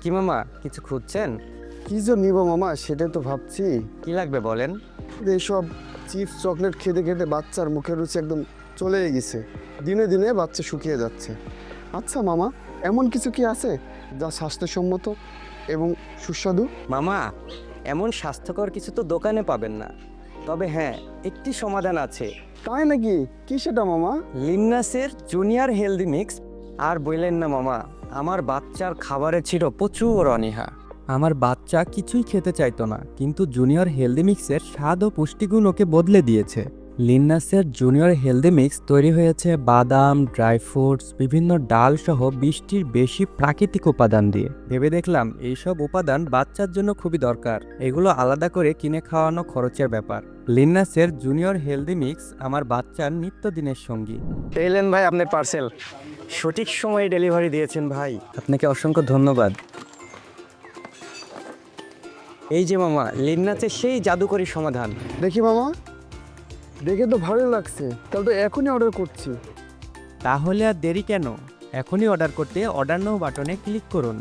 কি মামা, কিছু খুঁজছেন? কি যে নিব মামা সেটাই তো ভাবছি। কি লাগবে বলেন। এইসব চিপস চকলেট খেতে খেতে বাচ্চার মুখের রুচি একদম চলেই গেছে। দিনে দিনে বাচ্চা শুকিয়ে যাচ্ছে। আচ্ছা মামা, এমন কিছু কি আছে যা স্বাস্থ্যসম্মত এবং সুস্বাদু? মামা, এমন স্বাস্থ্যকর কিছু তো দোকানে পাবেন না, তবে হ্যাঁ, একটি সমাধান আছে। তাই নাকি? কি সেটা মামা? লিমনাসের জুনিয়র হেলদি মিক্স। আর বললেন না মামা, আমার বাচ্চার খাবারে ছিল প্রচুর অনীহা। আমার বাচ্চা কিছুই খেতে চাইতো না, কিন্তু জুনিয়র হেলদি মিক্সের স্বাদ ও পুষ্টিগুণ ওকে বদলে দিয়েছে। লিন্নাসের জুনিয়র হেলদি মিক্স তৈরি হয়েছে বাদাম, ড্রাই ফ্রুটস, বিভিন্ন ডাল সহ 20টির বেশি প্রাকৃতিক উপাদান দিয়ে। ভেবে দেখলাম এইসব উপাদান বাচ্চার জন্য খুবই দরকার। এগুলো আলাদা করে কিনে খাওয়ানো খরচের ব্যাপার। লিন্নাসের জুনিয়র হেলদি মিক্স আমার বাচ্চার নিত্যদিনের সঙ্গী। এলেন ভাই আপনার পার্সেল, সঠিক সময়ে ডেলিভারি দিয়েছেন ভাই, আপনাকে অসংখ্য ধন্যবাদ। এই যে মামা, লিন্নাসের সেই জাদুকরী সমাধান। দেখি মামা, দেখে তো ভালো লাগছে, তাহলে তো এখনই অর্ডার করছি। তাহলে আর দেরি কেন? এখনই অর্ডার করতে অর্ডার নাও বাটনে ক্লিক করুন।